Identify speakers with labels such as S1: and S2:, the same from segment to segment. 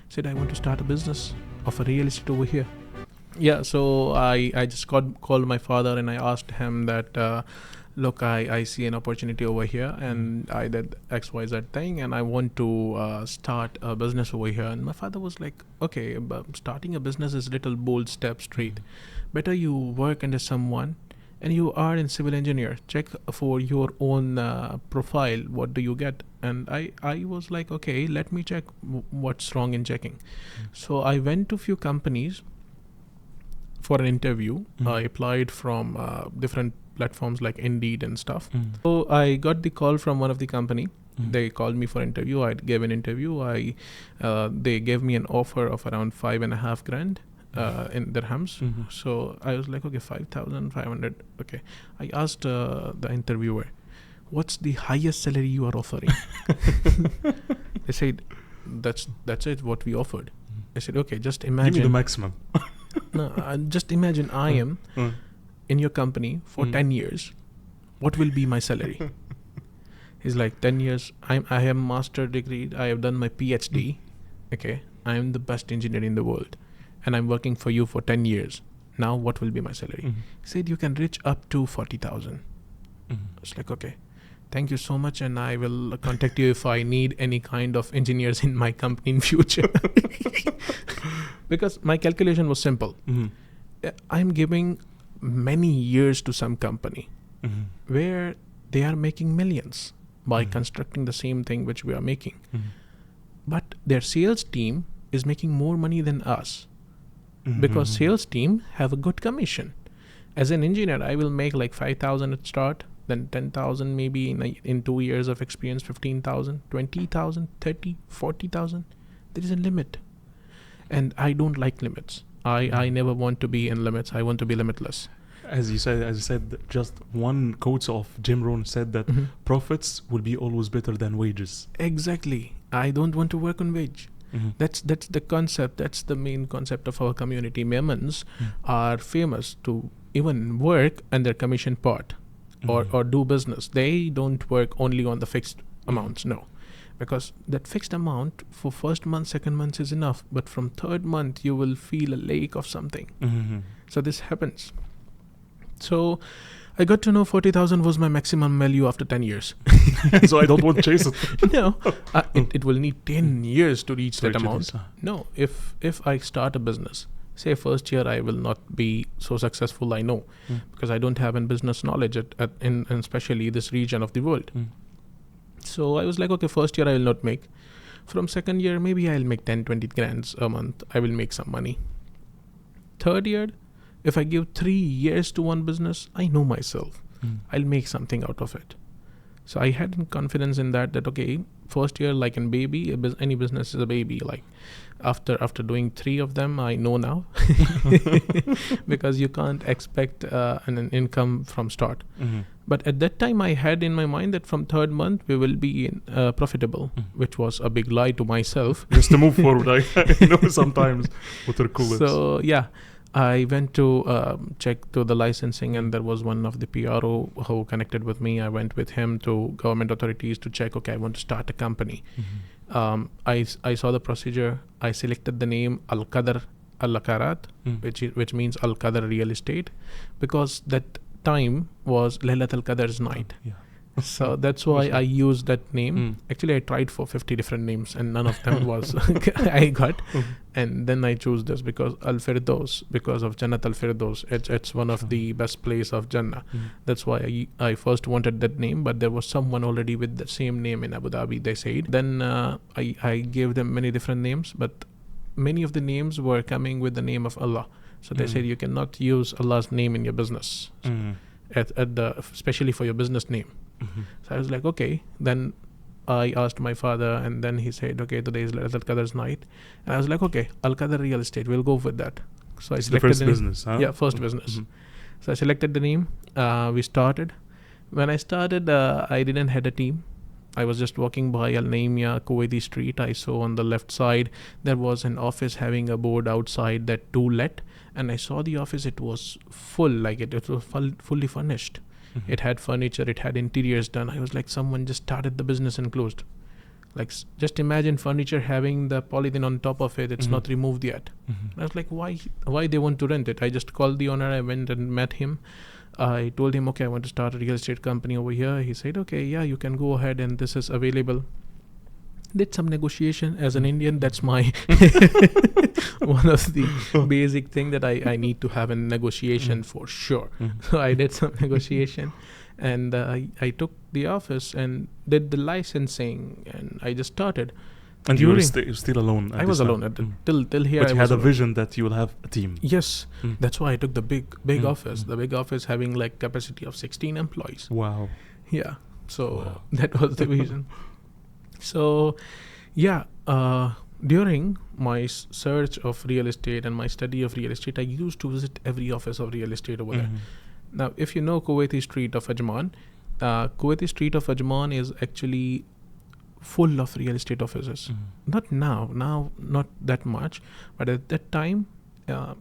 S1: Said, I want to start a business of a real estate over here. Yeah, so I just called my father and I asked him that, look, I see an opportunity over here and I did XYZ thing and I want to start a business over here. And my father was like, okay, but starting a business is a little bold step straight. Better you work under someone and you are in civil engineer. Check for your own profile. What do you get? And I was like, okay, let me check what's wrong in checking. So I went to few companies for an interview. I applied from different platforms like Indeed and stuff. So I got the call from one of the company. They called me for interview. I gave an interview. They gave me an offer of around 5.5 grand in dirhams. So I was like, okay, 5,500. Okay. I asked the interviewer, what's the highest salary you are offering? They said, that's it, what we offered. I said, okay, just imagine.
S2: Give me the maximum.
S1: No, just imagine I am in your company for 10 years. What will be my salary? He's like, 10 years, I have master degree, I have done my PhD. Okay, I am the best engineer in the world. And I'm working for you for 10 years. Now what will be my salary? He said, you can reach up to 40,000. I was like, okay, thank you so much. And I will contact you if I need any kind of engineers in my company in future. Because my calculation was simple. I'm giving many years to some company where they are making millions by constructing the same thing which we are making. But their sales team is making more money than us. Because sales team have a good commission. As an engineer, I will make like 5,000 at start, then 10,000 maybe in 2 years of experience, 15,000, 20,000, 30, 40,000. There is a limit. And I don't like limits. I never want to be in limits. I want to be limitless.
S2: As you said, just one quote of Jim Rohn said that profits will be always better than wages.
S1: Exactly. I don't want to work on wage. That's the concept. That's the main concept of our community. Memons are famous to even work on their commission part or do business. They don't work only on the fixed amounts. No, because that fixed amount for first month, second month is enough. But from third month, you will feel a lack of something. So this happens. So I got to know 40,000 was my maximum value after 10 years.
S2: So I don't want to chase it.
S1: No, it will need 10 years to reach that amount. No, if I start a business, say first year I will not be so successful, I know, because I don't have a business knowledge in especially this region of the world. So I was like, okay, first year I will not make. From second year, maybe I'll make 10-20 grand a month. I will make some money. Third year, if I give 3 years to one business, I know myself. I'll make something out of it. So I had confidence in that okay, first year, like in baby, any business is a baby. Like after doing 3 of them, I know now. Because you can't expect an income from start. But at that time, I had in my mind that from third month, we will be profitable, which was a big lie to myself.
S2: Just to move forward, I know sometimes what are cool.
S1: So yeah. I went to check to the licensing and there was one of the PRO who connected with me. I went with him to government authorities to check, okay, I want to start a company. I saw the procedure. I selected the name Al-Qadr Al-Lakarat, which means Al-Qadr Real Estate, because that time was Laylat Al-Qadar's night. So that's why I used that name. Actually, I tried for 50 different names and none of them was I got. And then I chose this because Al-Firdaus, because of Jannat Al-Firdaus. It's one of the best place of Jannah. That's why I first wanted that name, but there was someone already with the same name in Abu Dhabi, they said. Then I gave them many different names, but many of the names were coming with the name of Allah. So they said you cannot use Allah's name in your business, especially for your business name. So I was like, okay. Then I asked my father, and then he said, okay, today is Laylat Al-Qadar's night. And I was like, okay, Al-Qadr Real Estate, we'll go with that. So I selected
S2: the first business, huh?
S1: Yeah, first business. So I selected the name. We started. When I started, I didn't have a team. I was just walking by Al-Naimia, Kuwaiti Street. I saw on the left side, there was an office having a board outside that to let. And I saw the office, it was full, like it was fully furnished. It had furniture, it had interiors done. I was like, someone just started the business and closed. Like just imagine furniture having the polythene on top of it. It's
S2: Mhm.
S1: not removed yet. I was like, why they want to rent it? I just called the owner. I went and met him. I told him, okay, I want to start a real estate company over here. He said, okay, yeah, you can go ahead and this is available. Did some negotiation. As an Indian, that's my one of the basic thing that I need to have a negotiation for sure. So I did some negotiation, and I took the office and did the licensing, and I just started.
S2: And you were
S1: During-
S2: still alone.
S1: I was alone till here.
S2: But
S1: I
S2: you
S1: was
S2: had a
S1: alone.
S2: vision that you will have a team.
S1: Yes, that's why I took the big office.
S2: Mm.
S1: The big office having like capacity of 16 employees.
S2: Wow.
S1: Yeah. So
S2: Wow.
S1: that was the reason. So, yeah, during my search of real estate and my study of real estate, I used to visit every office of real estate over there. Now, if you know Kuwaiti Street of Ajman, Kuwaiti Street of Ajman is actually full of real estate offices. Not now not that much, but at that time,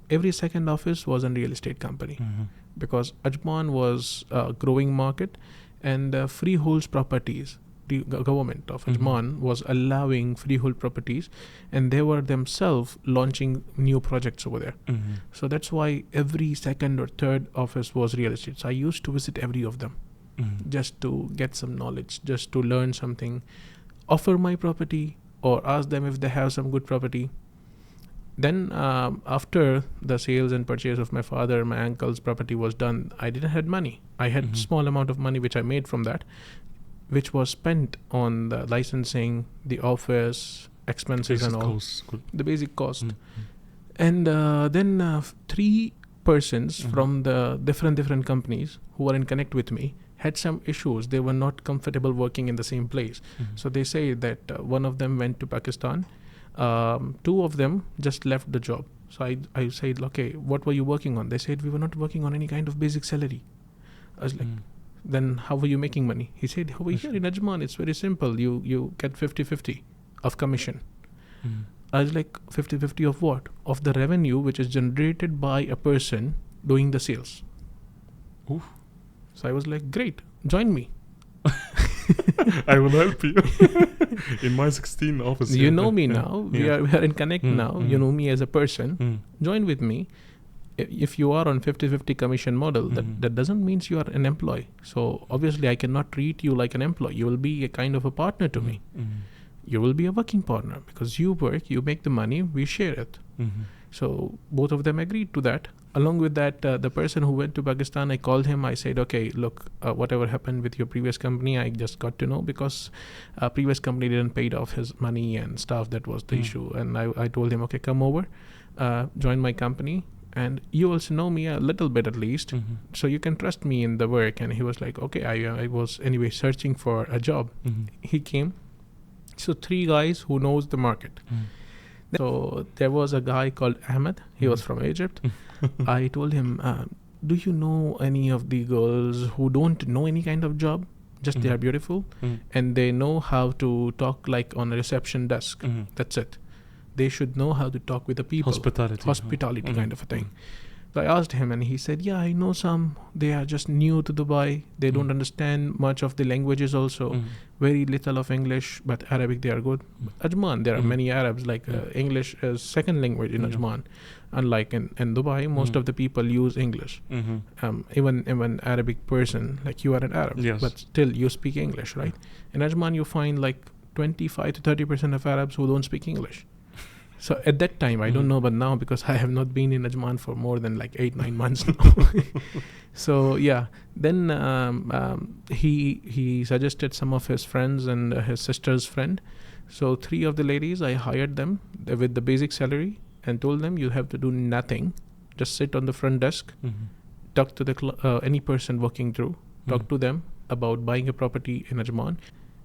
S1: every second office was a real estate company, because Ajman was a growing market, and freeholds properties. The government of Ajman was allowing freehold properties, and they were themselves launching new projects over there. So that's why every second or third office was real estate. So I used to visit every of them just to get some knowledge, just to learn something, offer my property or ask them if they have some good property. Then after the sales and purchase of my father, my uncle's property was done, I didn't have money. I had small amount of money which I made from that, which was spent on the licensing, the office expenses and all, the basic cost. And then 3 persons from the different companies who were in connect with me had some issues. They were not comfortable working in the same place. So they say that one of them went to Pakistan. 2 of them just left the job. So I said, okay, what were you working on? They said, we were not working on any kind of basic salary. I was like, then how were you making money? He said, over here in Ajman, it's very simple. You get 50-50 of commission. I was like, 50-50 of what? Of the revenue which is generated by a person doing the sales.
S2: Oof.
S1: So I was like, great, join me.
S2: I will help you. In my 16 office.
S1: You know me now. We are in connect now. You know me as a person. Join with me. If you are on 50-50 commission model, that doesn't mean you are an employee. So obviously I cannot treat you like an employee. You will be a kind of a partner to me. You will be a working partner because you work, you make the money, we share it. So both of them agreed to that. Along with that, the person who went to Pakistan, I called him. I said, okay, look, whatever happened with your previous company, I just got to know because previous company didn't pay off his money and stuff. That was the issue. And I told him, okay, come over, join my company. And you also know me a little bit at least, so you can trust me in the work. And he was like, okay, I was anyway searching for a job. He came. So 3 guys who knows the market. So there was a guy called Ahmed. He was from Egypt. I told him, do you know any of the girls who don't know any kind of job? Just they are beautiful and they know how to talk like on a reception desk. That's it. They should know how to talk with the people. Hospitality kind of a thing. So I asked him and he said, yeah, I know some. They are just new to Dubai. They don't understand much of the languages also. Very little of English, but Arabic they are good. Ajman, there are many Arabs, like English is second language in Ajman. Unlike in Dubai, most of the people use English. Even Arabic person, like you are an Arab, but still you speak English, right? In Ajman you find like 25 to 30% of Arabs who don't speak English. So at that time, I don't know, but now because I have not been in Ajman for more than like 8-9 months now. So yeah, then he suggested some of his friends and his sister's friend. So 3 of the ladies, I hired them with the basic salary and told them you have to do nothing. Just sit on the front desk, talk to the any person walking through, talk to them about buying a property in Ajman.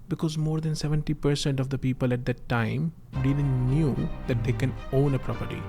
S1: Because more than 70% of the people at that time didn't knew that they can own a property.